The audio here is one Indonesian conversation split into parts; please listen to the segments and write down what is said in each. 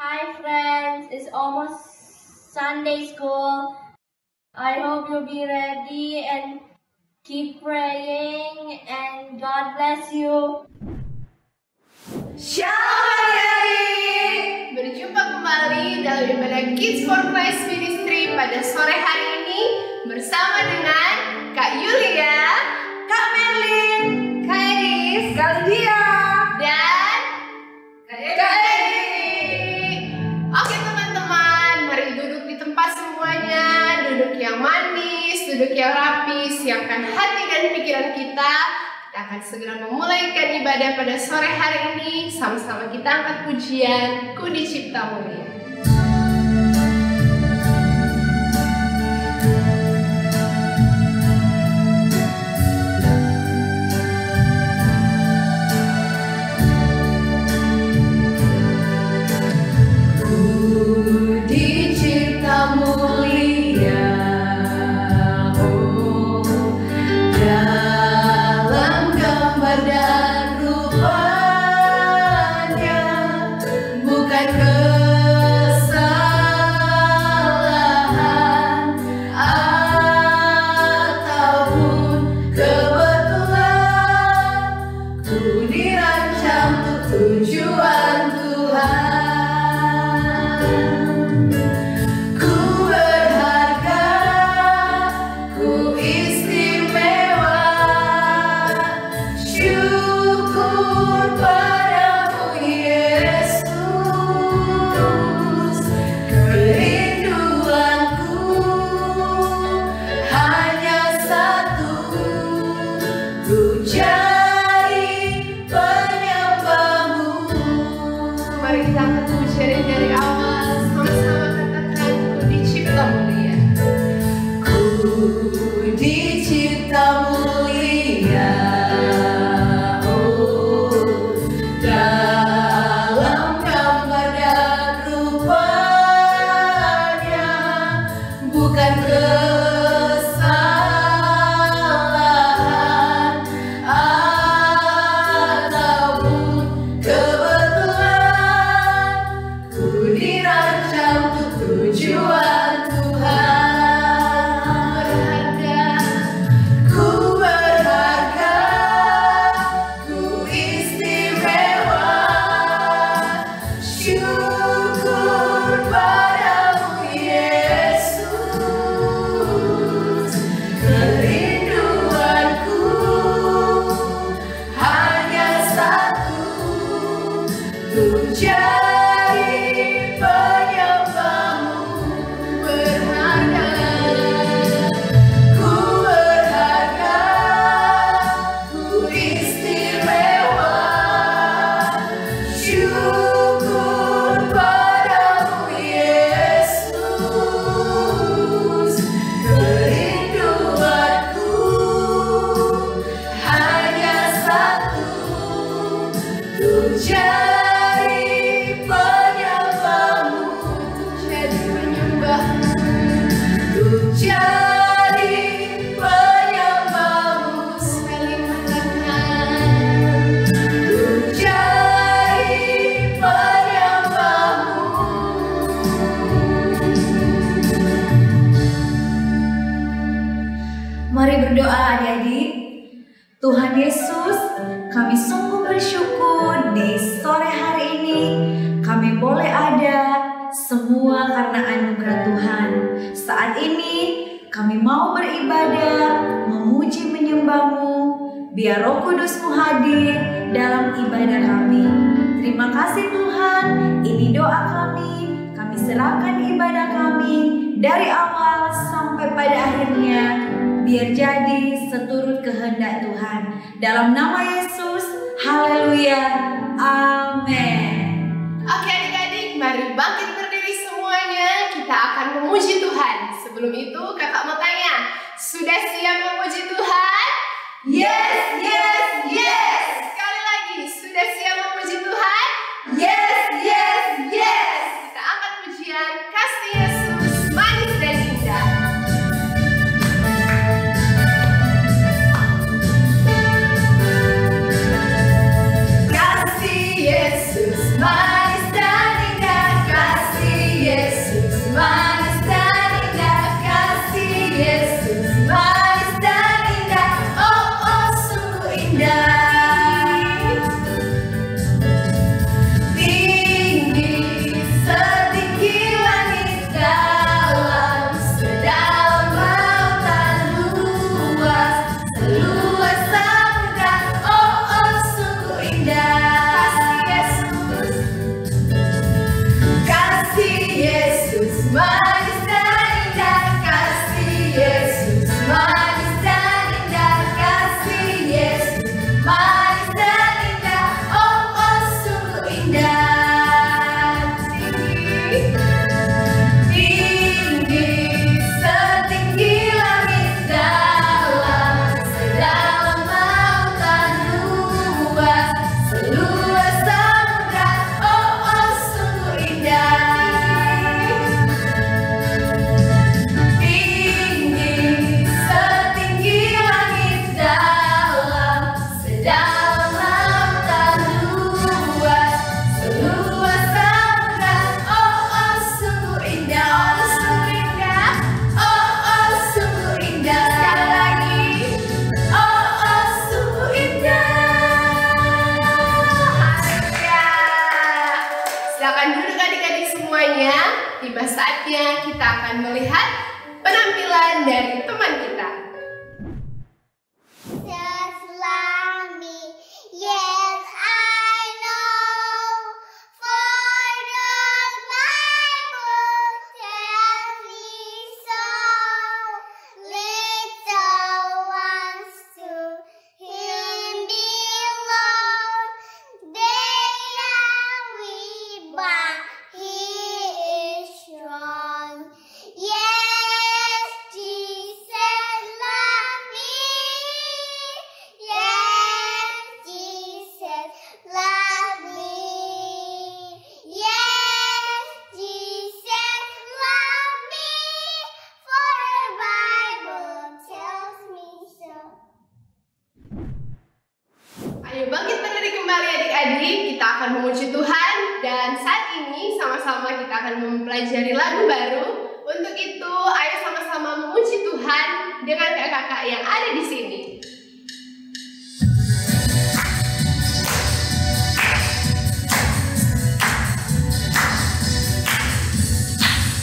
Hi friends, it's almost Sunday school. I hope you'll be ready and keep praying and God bless you. Shalom adik-adik, berjumpa kembali dalam ibadah Kids for Christ Ministry pada sore hari ini bersama dengan Kak Yulia, Kak Merlin, Kak Eris, Kak Lydia, dan Kak Edi. Oke teman-teman, mari duduk di tempat semuanya, duduk yang manis, duduk yang rapi, siapkan hati dan pikiran kita. Kita akan segera memulaikan ibadah pada sore hari ini. Sama-sama kita angkat pujian Ku Dicipta Mulia. Mari berdoa adik-adik. Tuhan Yesus, kami sungguh bersyukur di sore hari ini kami boleh ada semua karena anugerah Tuhan. Saat ini kami mau beribadah, memuji menyembah-Mu, biar Roh Kudus-Mu hadir dalam ibadah kami. Terima kasih Tuhan, ini doa kami serahkan ibadah kami dari awal sampai pada akhirnya. Biar jadi seturut kehendak Tuhan. Dalam nama Yesus, haleluya, amin. Oke adik-adik, mari bangkit berdiri semuanya. Kita akan memuji Tuhan. Sebelum itu kakak mau tanya, sudah siap memuji Tuhan? Yes, yes, yes. Sekali lagi, sudah siap memuji Tuhan? Yes, yes, yes. Kita angkat pujian Kasih Yesus manis dan indah. Kasih Yesus manis dan indah. saatnya kita akan melihat penampilan dari teman kita. Just love me, yes I know. For the Bible tells me so. Little ones to Him belong. They are weak, but He is strong. Yes, Jesus love me. Yes, Jesus love me. Yes, Jesus love me. For the Bible tells me so. Ayo bangkit berdiri kembali adik-adik, kita akan memuji Tuhan dan saat ini sama-sama kita akan mempelajari lagu baru. Untuk itu, ayo sama-sama memuji Tuhan dengan kakak-kakak yang ada di sini.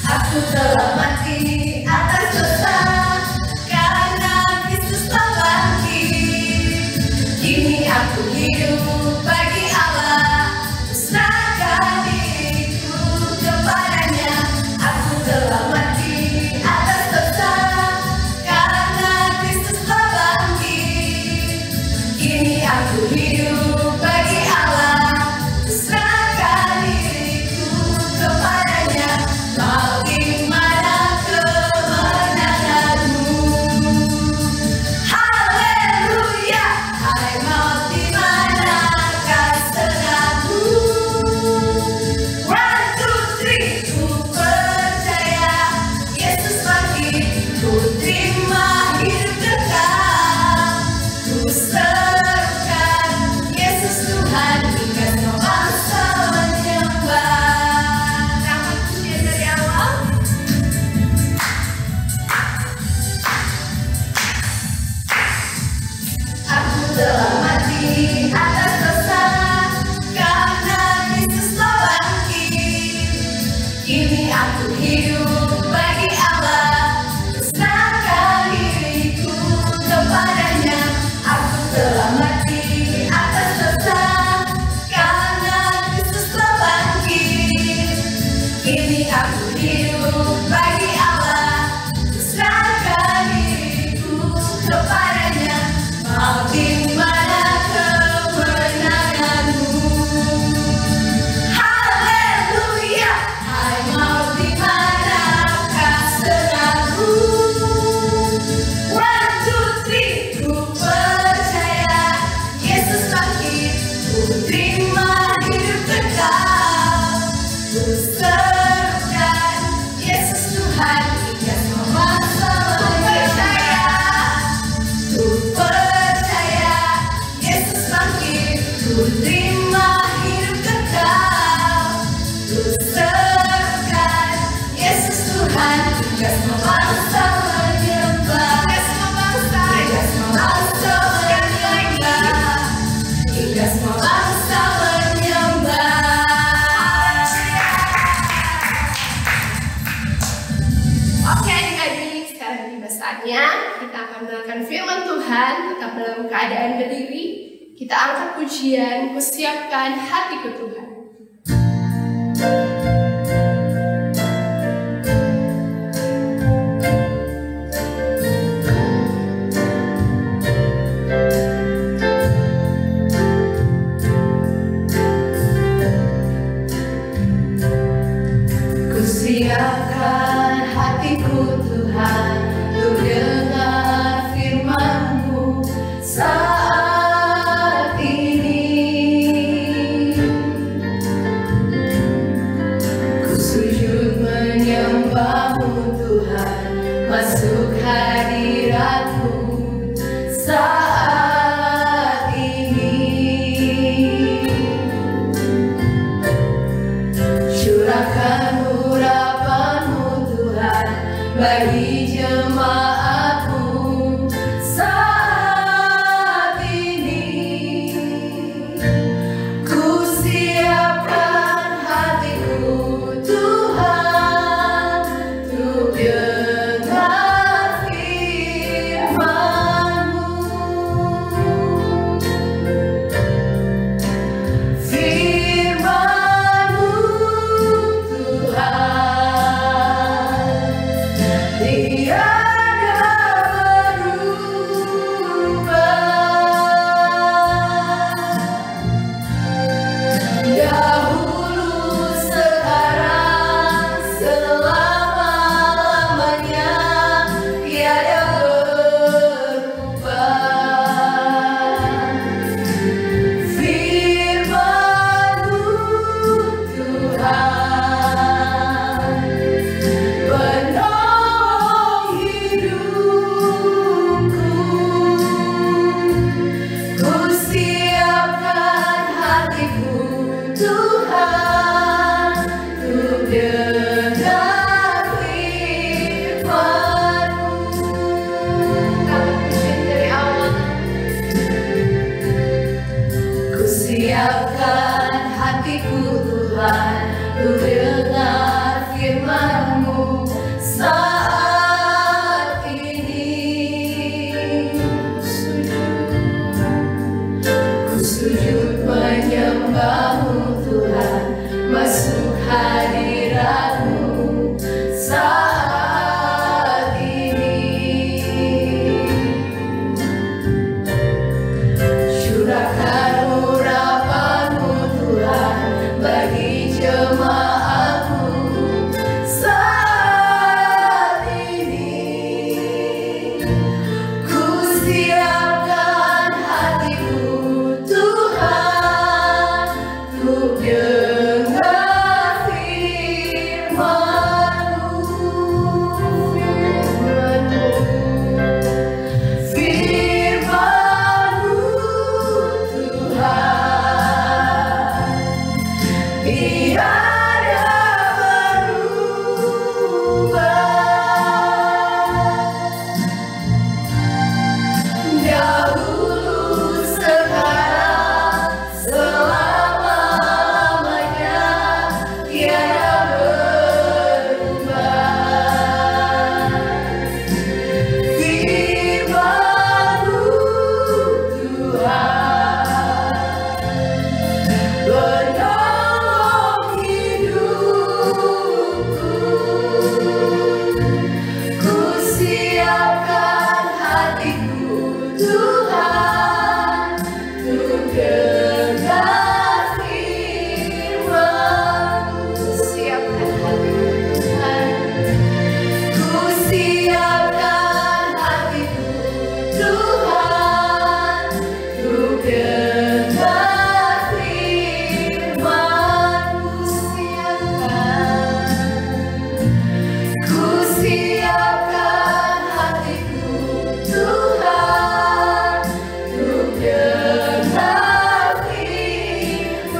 Aku telah mati atas dosa karena Kristus telah bangkit. Kini aku hidup bagi Allah, serahkan diriku kepadanya. Aku telah mati atas dosa karena Kristus telah bangkit. Kini aku hidup bagi Allah, serahkan diriku kepadanya. Mau di mana kemenanganmu? Haleluya. Hai maut di mana kesenanganmu? 1, 2, 3. Ku percaya Yesus bangkit. Ku terima hidup kekal. Ku serukan Yesus Tuhan hingga semua bangsa menyembah. Dapat pujian dari awal. Aku telah mati atas dosa karena Kristus telah bangkit. Kini aku hidup bagi Allah, serahkan diriku kepadanya. Aku telah mati atas dosa karena Kristus telah bangkit. Kini aku hidup bagi Allah, serahkan diriku kepadanya. Mau di mana kemenanganmu? Haleluya. Hai maut di mana kesenanganmu? 1, 2, 3. Ku percaya Yesus bangkit. Ku terima hidup kekal. Ku serukan Yesus Tuhan hingga semua bangsa menyembah. Ku percaya Yesus bangkit. Ku terima hidup kekal. Ku serukan Yesus Tuhan hingga semua bangsa menyembah. Hingga semua bangsa. Hingga semua bangsa menyembah. Hingga semua bangsa menyembah. Oke adik-adik, sekarang tiba saatnya kita akan mendengarkan firman Tuhan. Tetap dalam keadaan berdiri, kita angkat pujian, kusiapkan hatiku Tuhan. Kusiapkan hatiku Tuhan untuk dengar firman-Mu saat ini. sujud menyembah-Mu Tuhan, masuk hadirat-Mu saat ini. Curahkan urapan-Mu Tuhan bagi jemaat-Mu saat ini. Ku siapkan hatiku Tuhan untuk dengar firman-Mu. Firman-Mu Tuhan, tiada berubah. Dahulu, sekarang, selama-lamanya, tiada berubah. Firman-Mu Tuhan, penolong hidupku. Ku siapkan hatiku Tuhan untuk dengar firman-Mu. Siapkan hatiku Tuhan. Ku siapkan hatiku Tuhan untuk dengar firman-Mu. Ku siapkan hatiku Tuhan untuk dengar firman-Mu.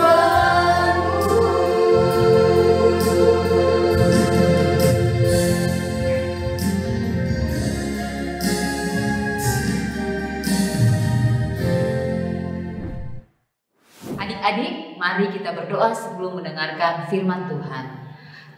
Adik-adik, mari kita berdoa sebelum mendengarkan firman Tuhan.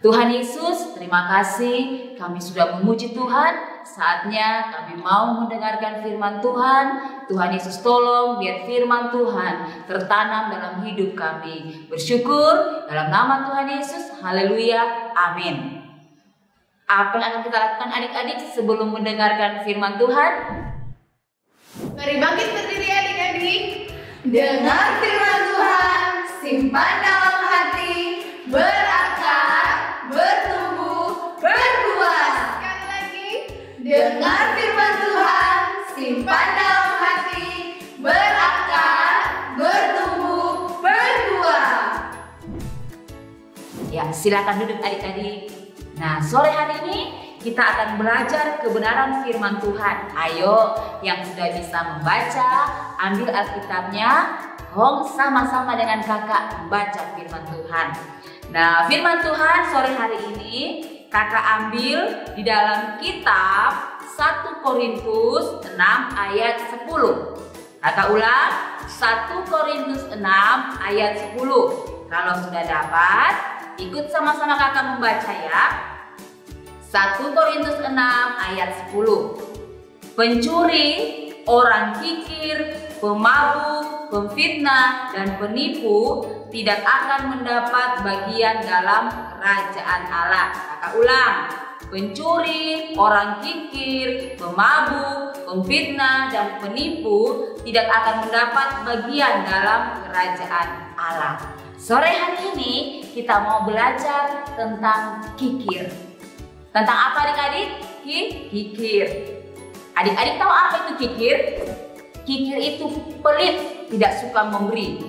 Tuhan Yesus, terima kasih kami sudah memuji Tuhan. Saatnya kami mau mendengarkan firman Tuhan. Tuhan Yesus tolong biar firman Tuhan tertanam dalam hidup kami. Bersyukur dalam nama Tuhan Yesus. Haleluya. Amin. Apa yang akan kita lakukan adik-adik sebelum mendengarkan firman Tuhan? Mari bangkit berdiri adik-adik. Dengar firman Tuhan, simpan dalam hati, berakar, bertumbuh, berbuah. Sekali lagi. Dengar firman Tuhan, simpan dalam hati, berakar, bertumbuh, berbuah. Ya, silakan duduk adik-adik. Nah, sore hari ini kita akan belajar kebenaran firman Tuhan. Ayo, yang sudah bisa membaca, ambil Alkitabnya, sama-sama dengan kakak baca firman Tuhan. Nah, firman Tuhan sore hari ini kakak ambil di dalam kitab 1 Korintus 6 ayat 10. Kakak ulang, 1 Korintus 6 ayat 10. Kalau sudah dapat, ikut sama-sama kakak membaca ya. 1 Korintus 6 ayat 10. Pencuri, orang kikir, pemabuk, pemfitnah, dan penipu tidak akan mendapat bagian dalam kerajaan Allah. Kakak ulang. Pencuri, orang kikir, pemabuk, pemfitnah, dan penipu tidak akan mendapat bagian dalam kerajaan Allah. Sore hari ini kita mau belajar tentang kikir. Tentang apa adik-adik? Kikir. Adik-adik tahu apa itu kikir? Kikir itu pelit, tidak suka memberi.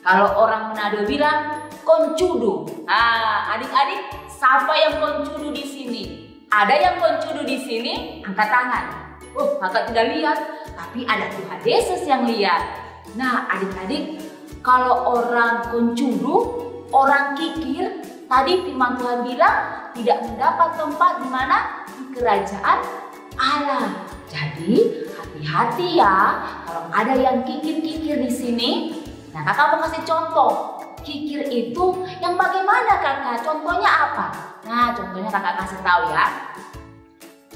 Kalau orang Manado bilang koncudu. Nah, adik-adik, siapa yang koncudu di sini? Ada yang koncudu di sini? Angkat tangan. Oh, kakak tidak lihat, tapi ada Tuhan Yesus yang lihat. Nah, adik-adik, kalau orang koncudu, orang kikir, tadi firman Tuhan bilang tidak mendapat tempat di mana? Di kerajaan Allah. Jadi hati-hati ya kalau ada yang kikir-kikir di sini. Nah, kakak mau kasih contoh. Kikir itu yang bagaimana kakak? Contohnya apa? Nah, contohnya kakak kasih tahu ya.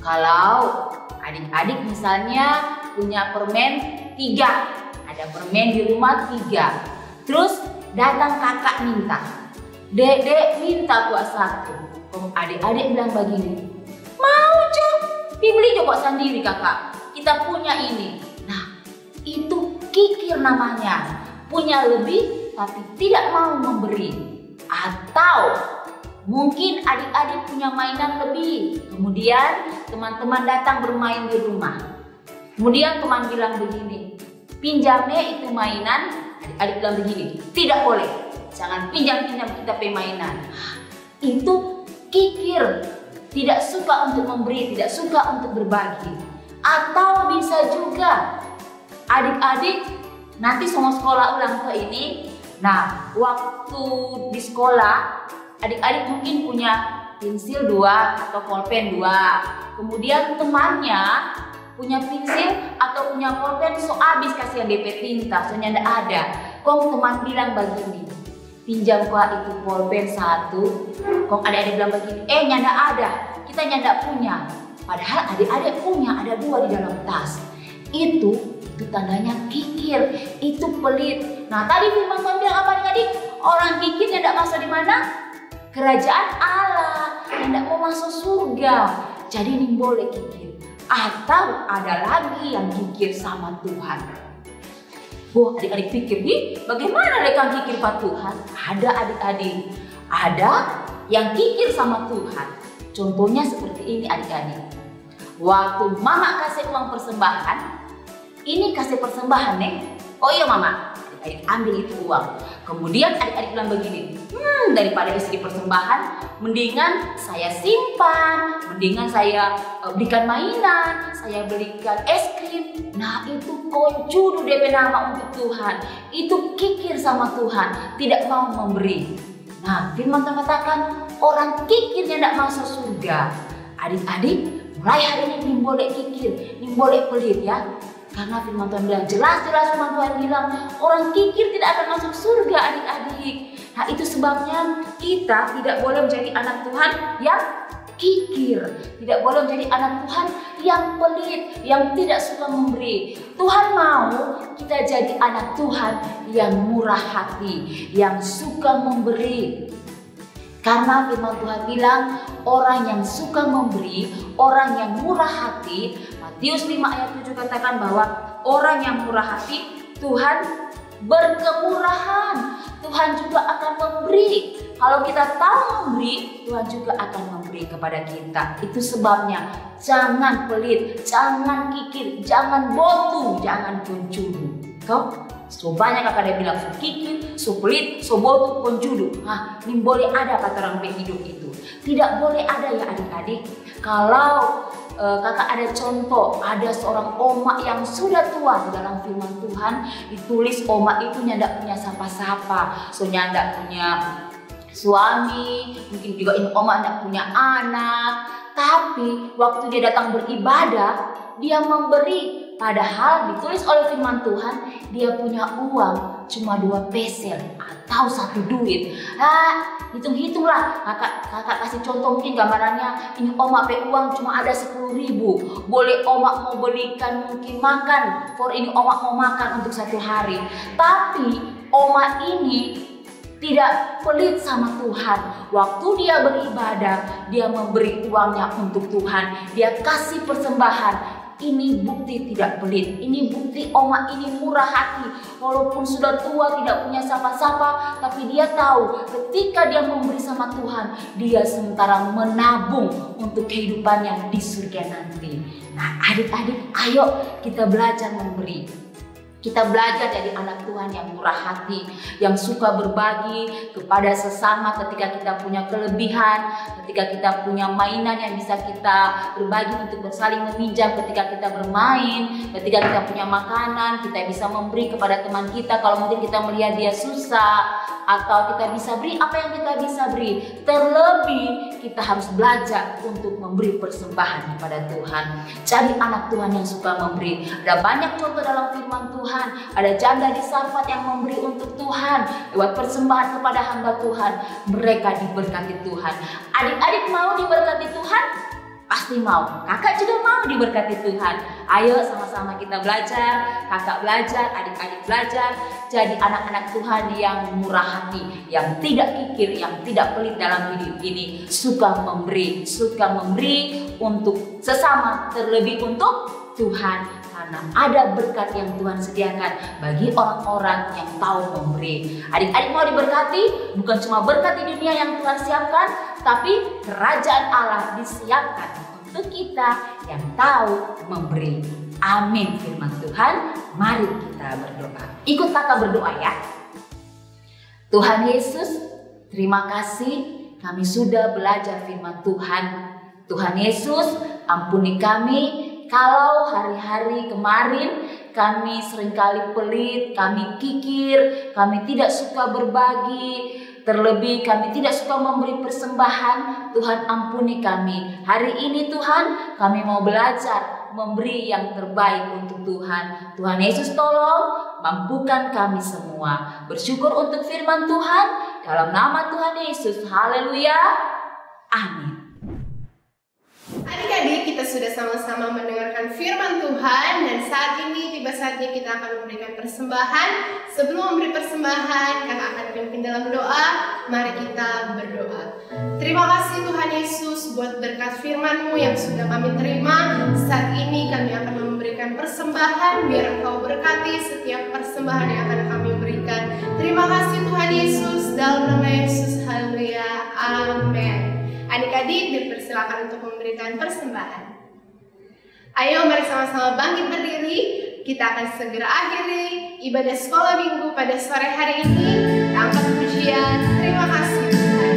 Kalau adik-adik misalnya punya permen 3, ada permen di rumah 3. Terus datang kakak minta, Dek minta buat 1. Adik-adik bilang begini, mau Cok, beli coba sendiri kakak, kita punya ini. Nah, itu kikir namanya, punya lebih tapi tidak mau memberi. Atau mungkin adik-adik punya mainan lebih, kemudian teman-teman datang bermain di rumah. Kemudian teman bilang begini, pinjamnya itu mainan. Adik-adik bilang begini, tidak boleh, jangan pinjam-pinjam kita mainan. Itu kikir, tidak suka untuk memberi, tidak suka untuk berbagi. Atau bisa juga adik-adik nanti semua sekolah ulang ke ini. Nah, waktu di sekolah adik-adik mungkin punya pensil 2 atau pulpen 2. Kemudian temannya punya pensil atau punya pulpen, so habis kasih yang DP tinta, soalnya ndak ada. Kong teman bilang begini, pinjam gua itu pulpen 1. Kong adik-adik bilang begini, nyanda ada, kita nyanda punya. Padahal adik-adik punya, ada 2 di dalam tas. Itu tandanya kikir, itu pelit. Nah, tadi firman Tuhan bilang apa adik-adik? Orang kikir yang tidak masuk di mana? Kerajaan Allah, yang tidak mau masuk surga. Jadi ini boleh kikir. Atau ada lagi yang kikir sama Tuhan. Wah, adik-adik pikir, bagaimana mereka kikir sama Tuhan? Ada adik-adik, ada yang kikir sama Tuhan. Contohnya seperti ini adik-adik. Waktu mama kasih uang persembahan, ini kasih persembahan nih. Oh iya mama, adik-adik ambil itu uang. Kemudian adik-adik bilang begini, daripada isi persembahan, mendingan saya simpan, mendingan saya belikan mainan, saya belikan es krim. Nah, itu koncudu DP nama untuk Tuhan. Itu kikir sama Tuhan, tidak mau memberi. Nah, firman Tuhan katakan orang kikirnya tidak masuk surga. Adik-adik, mulai hari ini boleh kikir, boleh pelit ya. Karena firman Tuhan bilang, jelas-jelas firman Tuhan bilang, orang kikir tidak akan masuk surga adik-adik. Nah, itu sebabnya kita tidak boleh menjadi anak Tuhan yang kikir. Tidak boleh menjadi anak Tuhan yang pelit, yang tidak suka memberi. Tuhan mau kita jadi anak Tuhan yang murah hati, yang suka memberi. Karena firman Tuhan bilang, orang yang suka memberi, orang yang murah hati, Matius 5 ayat 7 katakan bahwa orang yang murah hati, Tuhan berkemurahan. Tuhan juga akan memberi. Kalau kita tahu memberi, Tuhan juga akan memberi kepada kita. Itu sebabnya jangan pelit, jangan kikir, jangan botu, jangan pencuri. So banyak kakak bilang so kikir, so pelit, so botu, penjudu. Nah, ini boleh ada kata orang hidup itu. Tidak boleh ada ya adik-adik. Kalau kakak ada contoh, ada seorang oma yang sudah tua. Di dalam firman Tuhan ditulis oma itu nyandak punya siapa-siapa. So nyandak punya suami, mungkin juga ini oma nyandak punya anak. Tapi waktu dia datang beribadah, dia memberi. Padahal ditulis oleh firman Tuhan, dia punya uang cuma 2 pesel atau 1 duit. Hitung-hitunglah. Kakak kasih contoh mungkin gambarannya, ini oma pe uang cuma ada 10.000. Boleh oma mau belikan mungkin makan, for ini oma mau makan untuk 1 hari. Tapi oma ini tidak pelit sama Tuhan. Waktu dia beribadah, dia memberi uangnya untuk Tuhan. Dia kasih persembahan. Ini bukti tidak pelit. Ini bukti oma ini murah hati. Walaupun sudah tua, tidak punya siapa-siapa, tapi dia tahu ketika dia memberi sama Tuhan, dia sementara menabung untuk kehidupannya di surga nanti. Nah, adik-adik, ayo kita belajar memberi. Kita belajar jadi anak Tuhan yang murah hati, yang suka berbagi kepada sesama ketika kita punya kelebihan, ketika kita punya mainan yang bisa kita berbagi untuk bersaling meminjam ketika kita bermain, ketika kita punya makanan, kita bisa memberi kepada teman kita kalau mungkin kita melihat dia susah, atau kita bisa beri apa yang kita bisa beri. Terlebih kita harus belajar untuk memberi persembahan kepada Tuhan. Jadi anak Tuhan yang suka memberi. Ada banyak contoh dalam firman Tuhan. Ada janda di Sarfat yang memberi untuk Tuhan lewat persembahan kepada hamba Tuhan. Mereka diberkati Tuhan. Adik-adik mau diberkati Tuhan? Pasti mau. Kakak juga mau diberkati Tuhan. Ayo sama-sama kita belajar, kakak belajar, adik-adik belajar, jadi anak-anak Tuhan yang murah hati, yang tidak kikir, yang tidak pelit dalam hidup ini, suka memberi untuk sesama, terlebih untuk Tuhan, karena ada berkat yang Tuhan sediakan bagi orang-orang yang tahu memberi. Adik-adik mau diberkati, bukan cuma berkat di dunia yang Tuhan siapkan, tapi kerajaan Allah disiapkan untuk kita yang tahu memberi. Amin firman Tuhan. Mari kita berdoa. Ikut kakak berdoa ya. Tuhan Yesus, terima kasih kami sudah belajar firman Tuhan. Tuhan Yesus, ampuni kami kalau hari-hari kemarin kami seringkali pelit, kami kikir, kami tidak suka berbagi, terlebih kami tidak suka memberi persembahan. Tuhan ampuni kami. Hari ini Tuhan, kami mau belajar memberi yang terbaik untuk Tuhan. Tuhan Yesus tolong mampukan kami semua. Bersyukur untuk firman Tuhan dalam nama Tuhan Yesus. Haleluya. Amin. Adik-adik, kita sudah sama-sama mendengarkan firman Tuhan dan saat ini tiba saatnya kita akan memberikan persembahan. Sebelum memberi persembahan, kakak akan pimpin dalam doa. Mari kita berdoa. Terima kasih Tuhan Yesus buat berkat firman-Mu yang sudah kami terima. Saat ini kami akan memberikan persembahan, biar Engkau berkati setiap persembahan yang akan kami berikan. Terima kasih Tuhan Yesus, dalam nama Yesus. Haleluya. Amin. Adik-adik dipersilakan untuk memberikan persembahan. Ayo mari sama-sama bangkit berdiri. Kita akan segera akhiri ibadah sekolah minggu pada sore hari ini. Angkat pujian. Terima kasih Tuhan.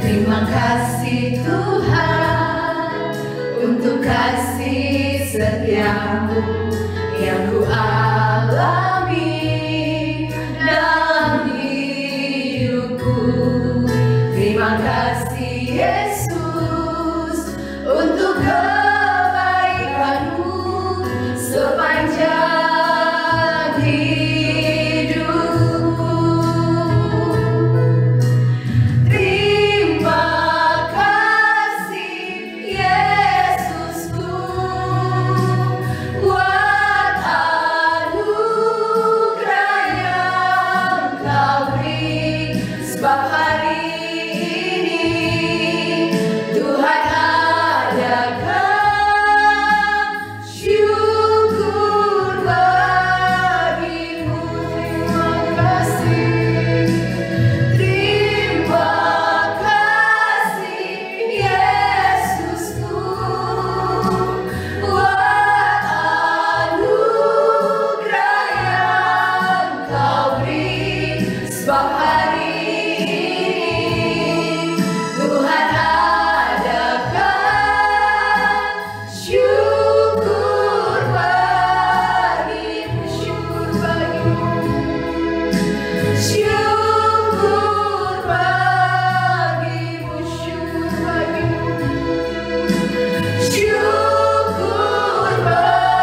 Terima kasih Tuhan untuk kasih setiamu yang ku alami dalam hidupku. Terima kasih Yesus untuk kebaikan-Mu sepanjang hidupku. Terima kasih Yesusku buat anugerah yang Kau beri, sebab hari ini Tuhan adakan syukur bagimu. Terima kasih Yesusku buat anugerah yang Kau beri, sebab hari ini Tuhan adakan syukur bagimu, syukur bagimu, syukur bagimu, syukur bagimu, syukur bagimu.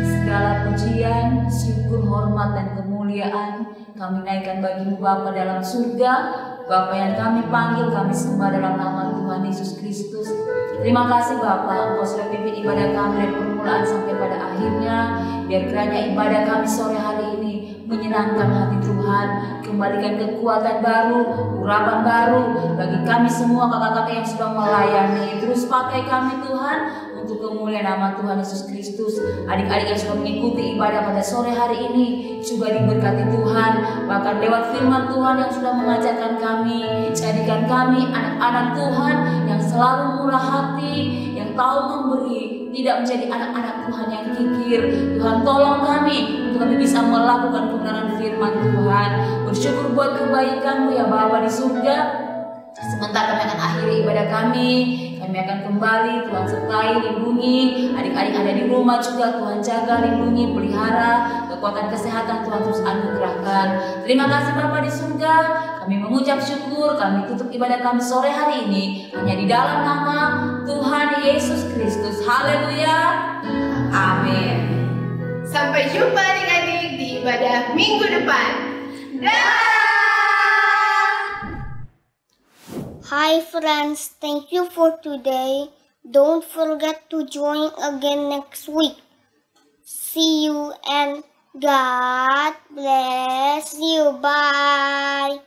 Segala pujian, syukur, hormat, dan kemuliaan kami naikkan bagi-Mu Bapa dalam surga. Bapa yang kami panggil, kami sembah dalam nama Tuhan Yesus Kristus. Terima kasih Bapa, Engkau sudah pimpin ibadah kami dari permulaan sampai pada akhirnya. Biar kiranya ibadah kami sore hari ini menyenangkan hati Tuhan. Kembalikan kekuatan baru, urapan baru bagi kami semua kakak-kakak yang sudah melayani. Terus pakai kami Tuhan untuk kemuliaan nama Tuhan Yesus Kristus. Adik-adik yang sudah mengikuti ibadah pada sore hari ini juga diberkati Tuhan, bahkan lewat firman Tuhan yang sudah mengajarkan kami. Jadikan kami anak-anak Tuhan yang selalu murah hati, yang tahu memberi, tidak menjadi anak-anak Tuhan yang kikir. Tuhan tolong kami untuk kami bisa melakukan kebenaran firman Tuhan. Bersyukur buat kebaikan-Mu ya Bapa di surga. Sebentar kami akan akhiri ibadah kami kami akan kembali. Tuhan sertai, lindungi adik-adik ada di rumah juga. Tuhan jaga, lindungi, pelihara, kekuatan kesehatan Tuhan terus anugerahkan. Terima kasih Bapa di surga. Kami mengucap syukur, kami tutup ibadah kami sore hari ini hanya di dalam nama Tuhan Yesus Kristus. Haleluya. Amin. Sampai jumpa adik-adik di ibadah minggu depan. Dah. Hi friends, thank you for today. Don't forget to join again next week. See you and God bless you. Bye.